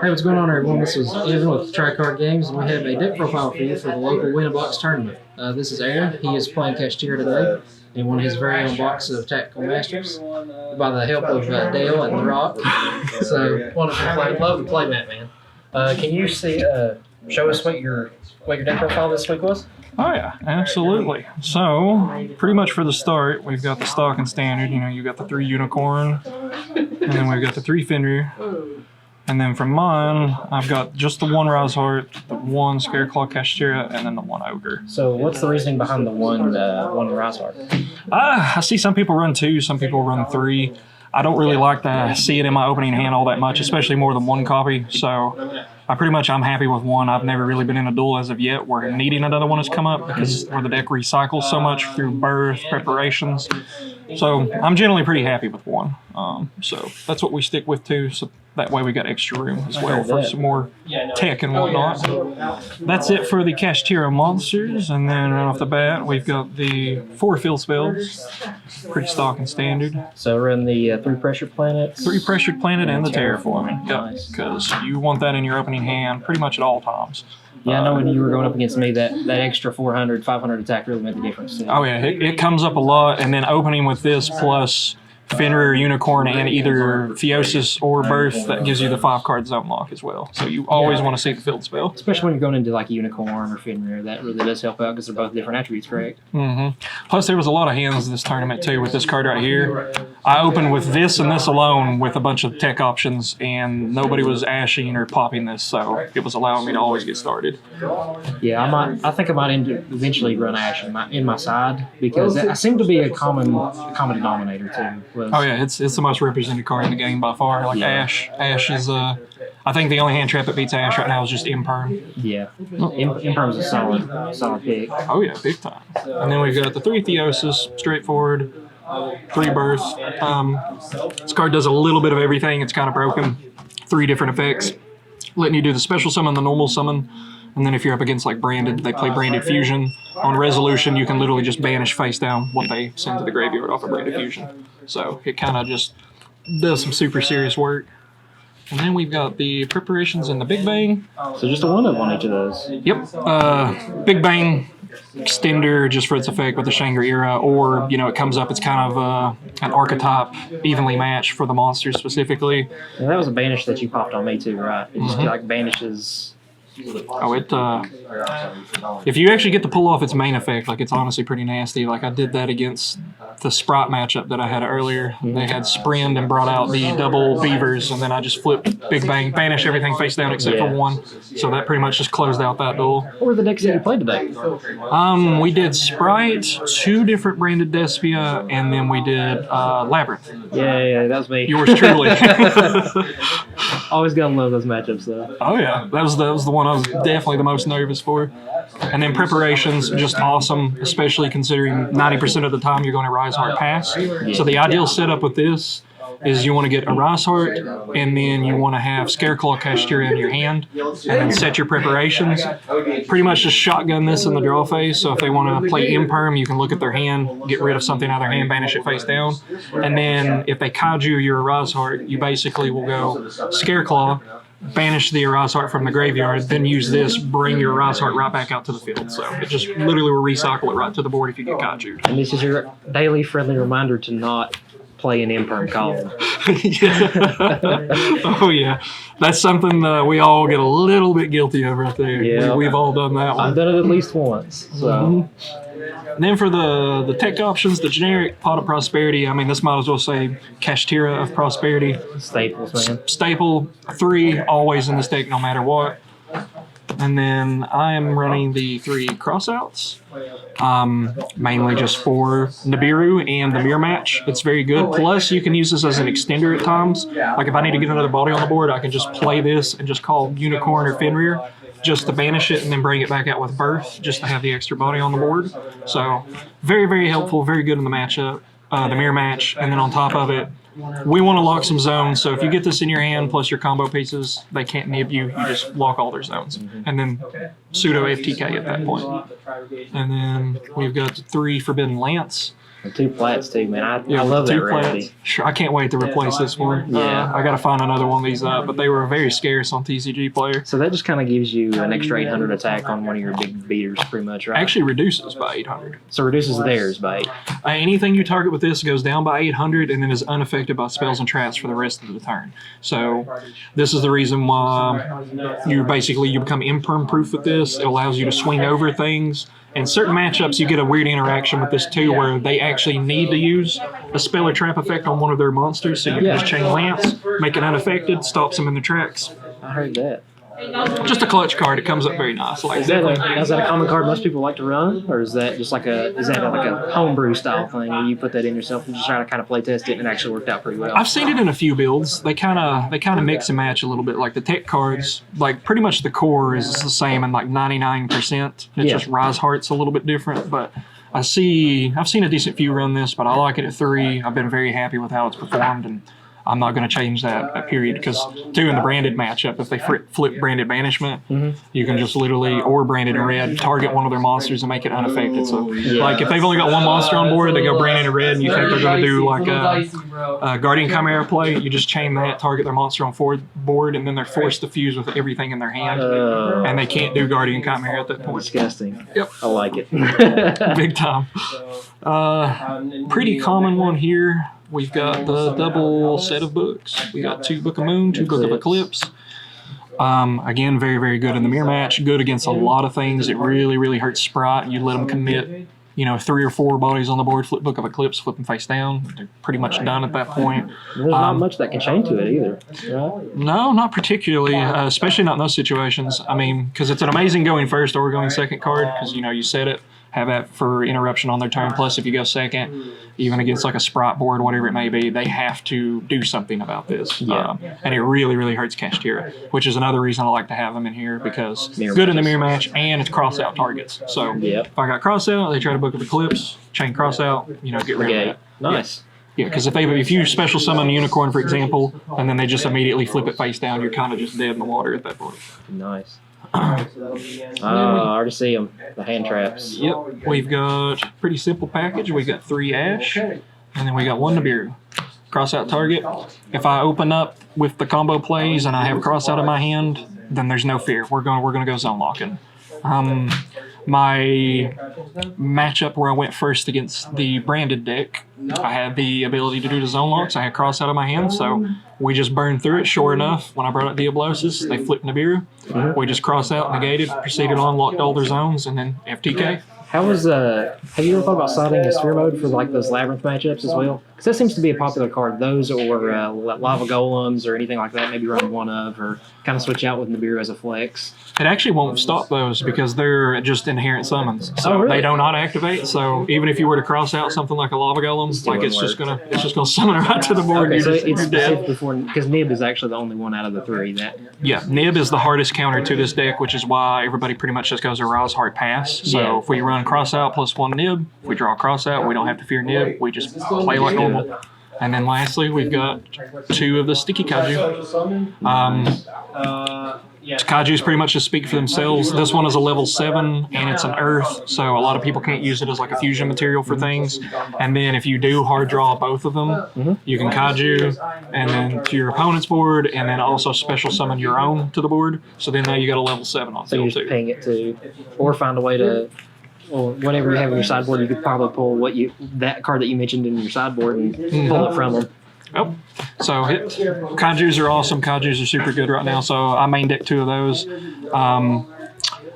Hey, what's going on, everyone? This is Evan with Tri-Card Games, and we have a deck profile for you for the local Win-A-Box tournament. This is Aaron. He is playing Kashtira today in one of his very own boxes of Tactical Masters by the help of Dale and The Rock. So, wonderful play. Love the play, man. Can you show us what your deck profile this week was? Oh yeah, absolutely. So, pretty much for the start, we've got the stock and standard. You know, you got the 3 unicorn, and then we've got the 3 Fenrir. And then from mine, I've got just the 1 Rosehart, the 1 Scareclaw Kashtira, and then the 1 Ogre. So what's the reasoning behind the one Rosehart? I see some people run 2, some people run 3. I don't really like to see it in my opening hand all that much, especially more than 1 copy. So I'm happy with 1. I've never really been in a duel as of yet where needing another one has come up because where the deck recycles so much through birth, preparations. So I'm generally pretty happy with 1. So that's what we stick with too. So that way we got extra room as well for some more tech and whatnot. That's it for the Kashtira monsters. And then right off the bat, we've got the 4 field spells. Pretty stock and standard. So we're in the 3 pressured planets. 3 pressured planet and the terraforming. Yep, because you want that in your opening hand pretty much at all times. Yeah, I know when you were going up against me, that extra 400, 500 attack really made the difference. Oh yeah, it comes up a lot, and then opening with this plus Fenrir, Unicorn, and either Theosis or Birth, that gives you the 5-card zone lock as well. So you always want to see the field spell. Especially when you're going into like Unicorn or Fenrir, that really does help out because they're both different attributes, correct? Mm-hmm. Plus there was a lot of hands this tournament too with this card right here. I opened with this and this alone with a bunch of tech options, and nobody was ashing or popping this, so it was allowing me to always get started. Yeah, I think I might eventually run Ash in my side because I seem to be a common denominator too. Oh yeah, it's the most represented card in the game by far. Like Ash is I think the only hand trap that beats Ash right now is just Imperm. Yeah, Imperm's a solid pick. Oh yeah, big time. And then we've got the 3 Theosis, straightforward, 3 Birth. This card does a little bit of everything. It's kind of broken. 3 different effects, letting you do the special summon, the normal summon. And then if you're up against like Branded, they play Branded Fusion. On Resolution, you can literally just banish face down what they send to the graveyard off of Branded Fusion. So it kind of just does some super serious work. And then we've got the Preparations and the Big Bang. So just a 1 of on each of those. Yep. Big Bang extender just for its effect with the Shangri-Era, or it comes up, it's kind of an archetype evenly matched for the monsters specifically. And that was a banish that you popped on me too, right? It just like banishes. Oh, if you actually get to pull off its main effect, like it's honestly pretty nasty. Like I did that against the Sprite matchup that I had earlier. They had Sprint and brought out the double beavers, and then I just flipped Big Bang, banish everything face down except for 1. So that pretty much just closed out that duel. What were the decks that you played today? We did Sprite, 2 different Branded Despia, and then we did Labyrinth. Yeah, that was me. Yours truly. Always gotta love those matchups though. Oh yeah, that was the one I was definitely the most nervous for. And then Preparations, just awesome, especially considering 90% of the time you're going to Rosehart pass. So the ideal setup with this is you want to get a Rosehart, and then you want to have Scareclaw Kashtira in your hand, and then set your Preparations. Pretty much just shotgun this in the draw phase, so if they want to play Imperm, you can look at their hand, get rid of something out of their hand, banish it face down. And then if they Kaiju your Rosehart, you basically will go Scareclaw, banish the Rosehart from the graveyard, then use this, bring your Rosehart right back out to the field. So it just literally will recycle it right to the board if you get Kaiju. And this is your daily friendly reminder to not play an Imperm column. Oh yeah, that's something we all get a little bit guilty of right there. Yeah. We've all done that one. I've done it at least once. So. And then for the tech options, the generic Pot of Prosperity, I mean, this might as well say Kashtira of Prosperity. Staples, man. Staple, 3, always in this deck no matter what. And then I am running the 3 crossouts, mainly just for Nibiru and the Mirror Match. It's very good. Plus, you can use this as an extender at times. Like if I need to get another body on the board, I can just play this and just call Unicorn or Fenrir just to banish it and then bring it back out with Birth just to have the extra body on the board. So very, very helpful, very good in the matchup, the Mirror Match. And then on top of it, we want to lock some zones, so if you get this in your hand plus your combo pieces, they can't nib you. You just lock all their zones. And then pseudo FTK at that point. And then we've got 3 Forbidden Lance. And 2 plats too, man. I love that rarity. Sure, I can't wait to replace this one. Yeah. I got to find another one of these up, but they were very scarce on TCG Player. So that just kind of gives you an extra 800 attack on one of your big beaters, pretty much, right? Actually reduces by 800. So reduces theirs by 8. Anything you target with this goes down by 800 and then is unaffected by spells and traps for the rest of the turn. So this is the reason why you become imperm proof with this. It allows you to swing over things. In certain matchups, you get a weird interaction with this too, where they actually need to use a spell or trap effect on one of their monsters. So you can just chain lance, make it unaffected, stops them in their tracks. I heard that. Just a clutch card. It comes up very nice. Like is that a common card most people like to run, or is that just like a homebrew style thing where you put that in yourself and just try to kind of play test it and it actually worked out pretty well? I've seen it in a few builds. They kind of mix and match a little bit. Like the tech cards, like pretty much the core is the same in like 99%. It's just Rise Heart's a little bit different, but I've seen a decent few run this, but I like it at 3. I've been very happy with how it's performed, and I'm not going to change that period because 2 in the branded matchup, if they flip branded banishment, you can just literally, or branded in red, target one of their monsters and make it unaffected. So, like if they've only got one monster on board, they go branded in red, and you think they're going to do like a Guardian Chimera play, you just chain that, target their monster on board, and then they're forced to fuse with everything in their hand, and they can't do Guardian Chimera at that point. Disgusting. Yep. I like it. Big time. Pretty common one here. We've got the double set of books. We got 2 Book of Moon, 2 Book of Eclipse. Again, very, very good in the mirror match. Good against a lot of things. It really, really hurts Sprite. You let them commit, 3 or 4 bodies on the board, flip Book of Eclipse, flip them face down. They're pretty much done at that point. There's not much that can chain to it either. Right? No, not particularly, especially not in those situations. I mean, because it's an amazing going first or going second card because, you set it. Have that for interruption on their turn. Plus, if you go second, even against like a Sprite board, whatever it may be, they have to do something about this. Yeah. And it really, really hurts Kashtira, which is another reason I like to have them in here because good in the mirror match and it's cross-out targets. So if I got cross-out, they try to Book of Eclipse, chain cross-out, get rid of that. Nice. Yeah, because if you special summon a Unicorn, for example, and then they just immediately flip it face down, you're kind of just dead in the water at that point. Nice. I already see them, the hand traps. Yep, we've got a pretty simple package. We've got 3 Ash, and then we got 1 Nibiru. Cross out target. If I open up with the combo plays and I have cross out in my hand, then there's no fear. We're gonna go zone locking. My matchup where I went first against the branded deck, I had the ability to do the zone locks. I had cross out of my hand, so we just burned through it. Sure enough, when I brought out Diablosis, they flipped Nibiru. We just cross out, negated, proceeded on, locked all their zones, and then FTK. How was have you ever thought about siding a sphere mode for like those Labyrinth matchups as well? Because that seems to be a popular card. Those or Lava Golems or anything like that, maybe run one of, or kind of switch out with Nibiru as a flex. It actually won't stop those because they're just inherent summons, so they do not activate. So even if you were to cross out something like a Lava Golem, it's just gonna summon it right to the board. Okay, so it's specifically for because Nib is actually the only one out of the 3 that. Yeah, Nib is the hardest counter to this deck, which is why everybody pretty much just goes a Rise Heart Pass. So if we run cross out plus 1 Nib, if we draw cross out, we don't have to fear Nib. We just play like normal. And then lastly, we've got 2 of the Sticky Kaiju. Kaiju's pretty much just speak for themselves. This one is a level 7 and it's an earth, so a lot of people can't use it as like a fusion material for things. And then if you do hard draw both of them, you can Kaiju and then to your opponent's board and then also special summon your own to the board. So then now you got a level 7 on field too. So you just ping it to, or find a way to, well, whatever you have in your sideboard, you could probably pull that card that you mentioned in your sideboard and pull it from them. Oh, so Kaijus are awesome. Kaijus are super good right now. So I main deck 2 of those.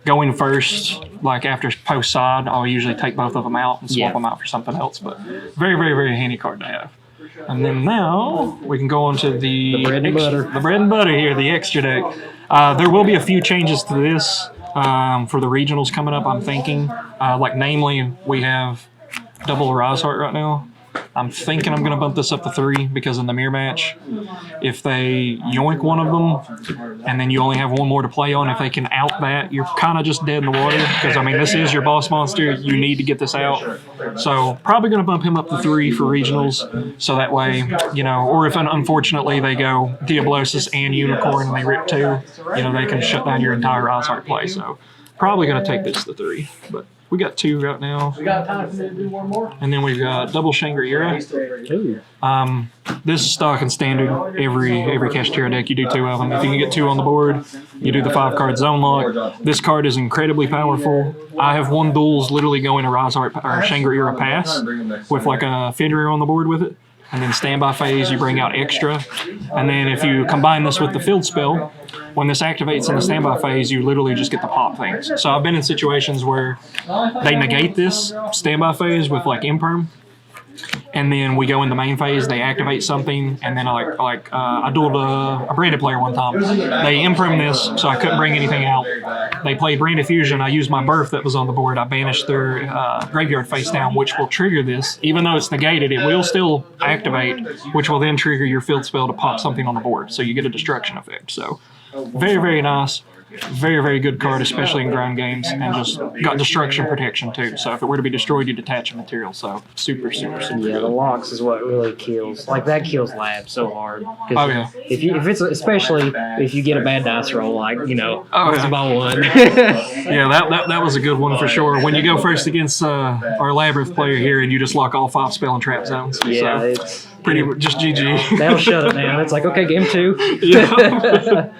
Going first, like after post side, I'll usually take both of them out and swap them out for something else. But very, very, very handy card to have. And then now we can go on to the bread and butter here, the extra deck. There will be a few changes to this for the regionals coming up, I'm thinking. Like namely, we have double Rise Heart right now. I'm thinking I'm going to bump this up to 3 because in the mirror match, if they yoink one of them and then you only have 1 more to play on, if they can out that, you're kind of just dead in the water because, I mean, this is your boss monster. You need to get this out. So probably going to bump him up to 3 for regionals so that way, or if unfortunately they go Diablosis and Unicorn and they rip 2, they can shut down your entire Rise Heart play. So probably going to take this to 3, but We got 2 right now. We got time to do one more. And then we've got double Shangri-Ira. This is stock and standard. Every Kashtira deck, you do 2 of them. If you can get 2 on the board, you do the 5-card zone lock. This card is incredibly powerful. I have won duels literally going to Rise Art or Shangri-Ira Pass with like a Fenrir on the board with it. And then standby phase, you bring out extra. And then if you combine this with the field spell, when this activates in the standby phase, you literally just get the pop things. So I've been in situations where they negate this standby phase with like imperm. And then we go in the main phase, they activate something, and then I dueled a branded player one time. They imperm this, so I couldn't bring anything out. They played Branded Fusion. I used my birth that was on the board. I banished their graveyard face down, which will trigger this. Even though it's negated, it will still activate, which will then trigger your field spell to pop something on the board. So you get a destruction effect. So very, very nice. Very, very good card, especially in ground games, and just got destruction protection too. So if it were to be destroyed, you detach a material. So super, super, super Yeah, good. the locks is what really kills. Like that kills Lab so hard. Oh yeah. If it's especially if you get a bad dice roll, like Oh, losing yeah. by 1. Yeah, that was a good one for sure. When you go first against our Labyrinth player here, and you just lock all 5 spell and trap zones. Yeah, so it's pretty just GG. that'll shut it down. It's like, okay, game 2. Yeah.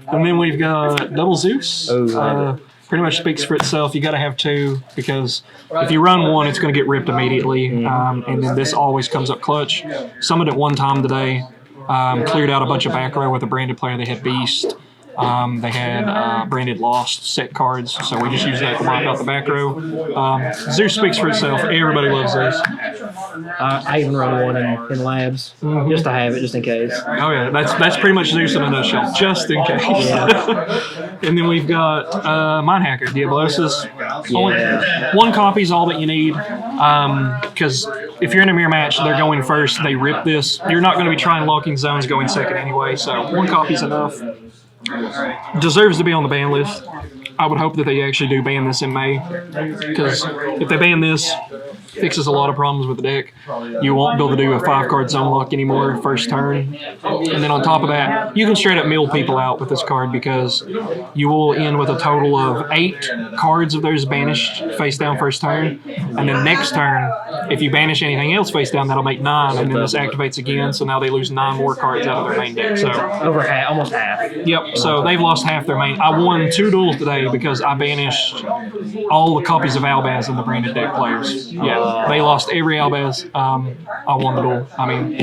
And then we've got double Zeus. Oh, Pretty much speaks for itself. You got to have 2 because if you run 1, it's going to get ripped immediately. And then this always comes up clutch. Summoned it one time today. Cleared out a bunch of back row with a branded player. They had Beast. They had branded Lost set cards, so we just used that to wipe out the back row. Zeus speaks for itself. Everybody loves Zeus. I even run 1 in labs just to have it, just in case. Oh yeah, that's pretty much Zeus in a nutshell, just in case. And then we've got Mind Hacker, Diablosis. Yeah. 1 copy is all that you need, because if you're in a mirror match, they're going first, they rip this. You're not going to be trying locking zones going second anyway, so 1 copy is enough. Deserves to be on the ban list. I would hope that they actually do ban this in May, because if they ban this, fixes a lot of problems with the deck. You won't be able to do a 5-card zone lock anymore first turn. And then on top of that, you can straight up mill people out with this card because you will end with a total of 8 cards of those banished face down first turn. And then next turn, if you banish anything else face down, that'll make 9, and then this activates again, so now they lose 9 more cards out of their main deck. So Over half, almost half. yep, so they've lost half their main. I won 2 duels today because I banished all the copies of Albaz in the branded deck players. Yeah, they lost every Albaz. I won the duel. I mean,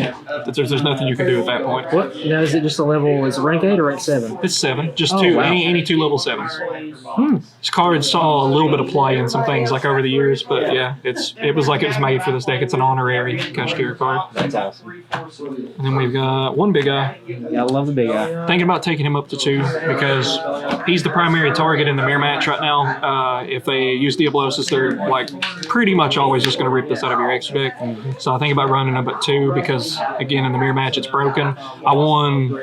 there's nothing you can do at that point. What? Now, is it just a level, is it rank 8 or rank 7? It's 7, just Oh, 2, wow. any 2 level 7s. This card saw a little bit of play in some things like over the years, but yeah, it was like it was made for this deck. It's an honorary Kashtira card. That's awesome. And then we've got 1 big guy. Yeah, I love the big guy. Thinking about taking him up to 2 because he's the primary target in the mirror match right now. If they use Diablosis, they're like pretty much always just going to rip this out of your extra deck. So I think about running up at 2 because again in the mirror match it's broken. I won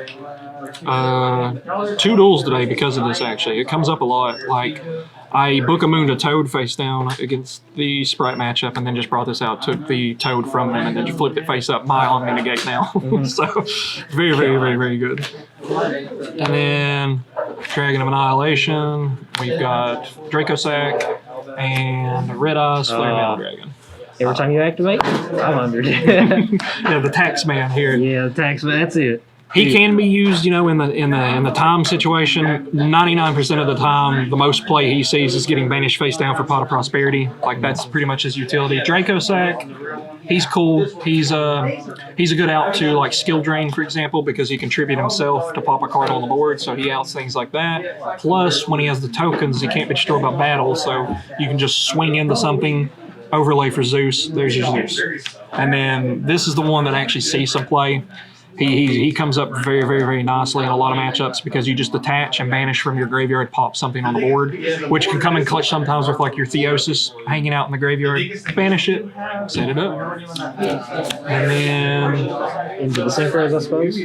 2 duels today because of this. Actually, it comes up a lot. Like I book a moon to Toad face down against the Sprite matchup, and then just brought this out, took the Toad from them, and then just flipped it face up. I'm in the gate now. So very, very, very, very good. And then Dragon of Annihilation. We've got Dracosac and Red Eyes Flare Metal Dragon. Every time you activate, 500. Yeah, the tax man here. Yeah, the tax, that's it. He can be used, in the time situation. 99% of the time, the most play he sees is getting banished face down for Pot of Prosperity. Like that's pretty much his utility. Dracosac, he's cool. He's a good out to like Skill Drain, for example, because he can tribute himself to pop a card on the board, so he outs things like that. Plus, when he has the tokens, he can't be destroyed by battle, so you can just swing into something. Overlay for Zeus. There's your Zeus. And then this is the one that actually sees some play. He comes up very, very, very nicely in a lot of matchups because you just detach and banish from your graveyard, pop something on the board, which can come in clutch sometimes with like your Theosis hanging out in the graveyard. Banish it, set it up. And then Into the synchros, I suppose.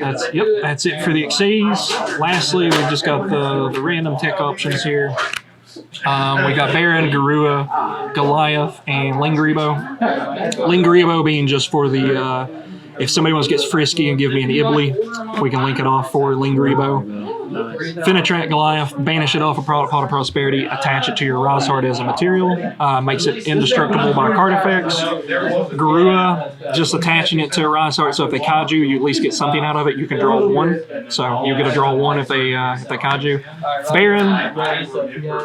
that's it for the Xyz. Lastly, we've just got the random tech options here. We got Baron, Garua, Goliath, and Lingaribo. Lingaribo being just for the if somebody wants to get frisky and give me an Ibly, we can link it off for Lingaribo. Fenatrak Goliath, banish it off a Pot of Prosperity, attach it to your Rise Heart as a material, makes it indestructible by card effects. Garua, just attaching it to a Rise Heart, so if they kaiju, you at least get something out of it. You can draw 1, so you get to draw 1 if they kaiju. Baron,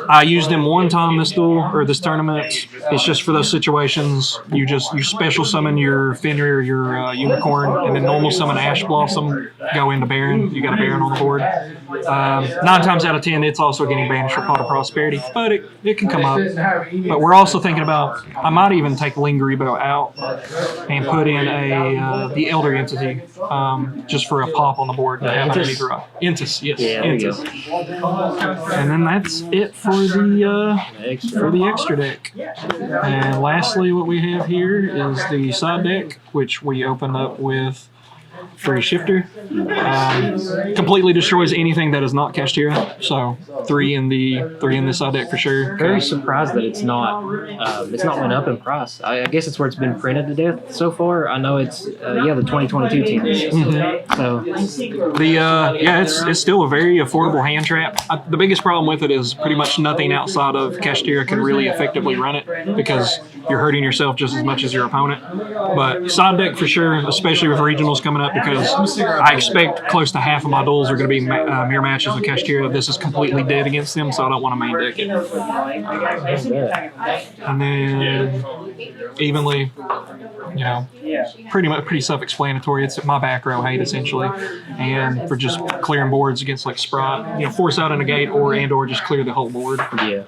I used him 1 time this duel, or this tournament. It's just for those situations, you special summon your Fenrir, your Unicorn, and then normal summon Ash Blossom, go into Baron. You got a Baron on the board. 9 times out of 10, it's also getting banished for Pot of Prosperity, but it can come up. But we're also thinking about, I might even take Lingeribo out and put in the Elder Entity, just for a pop on the board. Intis, yes. Yeah, Intis. And then that's it for the extra deck. And lastly, what we have here is the side deck, which we open up with Free Shifter. Completely destroys anything that is not Kashtira. So 3 in the side deck for sure. Very surprised that it's not went up in price. I guess it's where it's been printed to death so far. I know it's the 2022 team. Mm-hmm. So it's still a very affordable hand trap. The biggest problem with it is pretty much nothing outside of Kashtira can really effectively run it, because you're hurting yourself just as much as your opponent. But side deck for sure, especially with regionals coming up, because I expect close to half of my duels are going to be mirror matches with Kashtira. This is completely dead against them, so I don't want to main deck it. And then evenly, pretty self-explanatory. It's my back row hate essentially, and for just clearing boards against like Sprite, force out a negate or just clear the whole board. Yeah.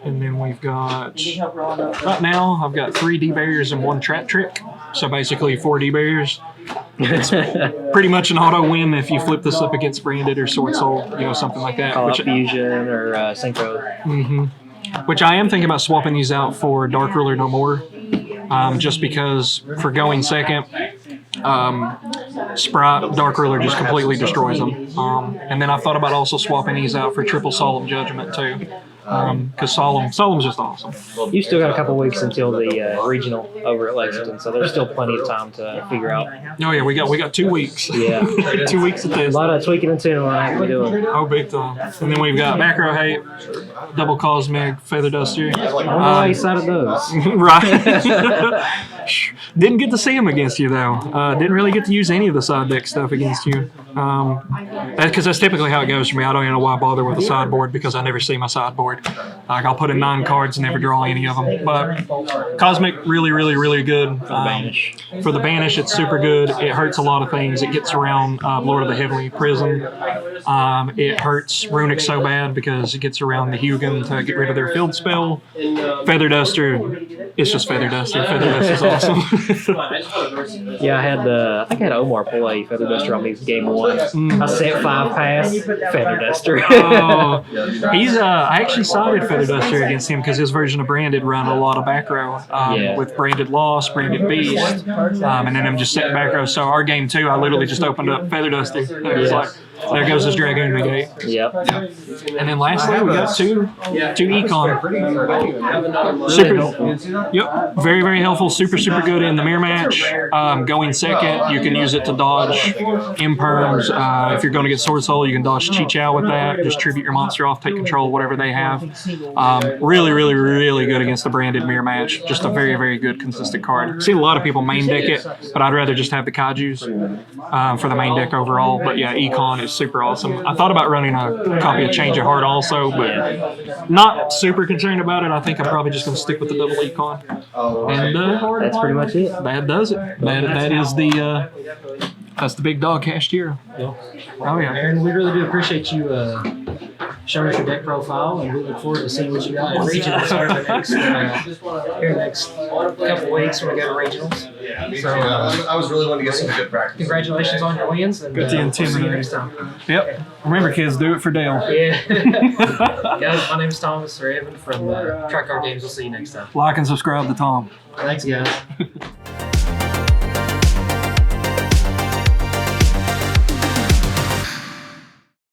And then we've got, right now, I've got 3 D-barriers and 1 trap trick. So basically 4 D-barriers. It's pretty much an auto win if you flip this up against Branded or Sword Soul, something like that. Call out Fusion or Synchro. Mm-hmm. Which I am thinking about swapping these out for Dark Ruler No More. Just because for going second, Sprite, Dark Ruler just completely destroys them. And then I thought about also swapping these out for Triple Solemn Judgment too. Because Solemn's just awesome. You still got a couple weeks until the regional over at Lexington, so there's still plenty of time to figure out. Oh yeah, we got 2 weeks. Yeah, 2 weeks of this. A lot of tweaking and tuning we're going to be doing. Oh, big time. And then we've got Macro Hate, Double Cosmic, Feather Duster. I wonder why you cited those. Right. Didn't get to see them against you though. Didn't really get to use any of the side deck stuff against you. Because that's typically how it goes for me. I don't even know why I bother with a sideboard, because I never see my sideboard. Like I'll put in 9 cards and never draw any of them. But Cosmic, really, really, really good. For the banish, it's super good. It hurts a lot of things. It gets around Lord of the Heavenly Prison. It hurts Runic so bad because it gets around the Hugin to get rid of their field spell. Feather Duster, it's just Feather Duster. Feather Duster's awesome. Yeah, I think I had Omar pull a Feather Duster on me game 1. I set 5 pass, Feather Duster. I actually sided Feather Duster against him because his version of Branded run a lot of back row with Branded Lost, Branded Beast, and then I'm just setting back row. So our game 2, I literally just opened up Feather Duster. It was like, there goes his Dragoon negate. Yep. And then lastly, we got two Econ. Super. Yep. Very, very helpful. Super, super good in the mirror match. Going second, you can use it to dodge imperms. If you're going to get Sword Soul, you can dodge Chi Chow with that. Just tribute your monster off, take control of whatever they have. Really, really, really good against the Branded mirror match. Just a very, very good, consistent card. I've seen a lot of people main deck it, but I'd rather just have the Kaijus for the main deck overall. But yeah, Econ is super awesome. I thought about running a copy of Change of Heart also, but not super concerned about it. I think I'm probably just going to stick with the double Econ. And that's pretty much it. That does it. That is that's the big dog Kashtira. Yeah. Oh yeah. Aaron, we really do appreciate you showing us your deck profile, and we look forward to seeing what you got in regionals here in the next couple weeks when we go to regionals. So I was really wanting to get some good practice. Congratulations on your wins, and good to we'll see you next time. Yep. Remember, kids, do it for Dale. Yeah. Guys, my name is Thomas or Evan from Track Car Games. We'll see you next time. Like and subscribe to Tom. Thanks, guys.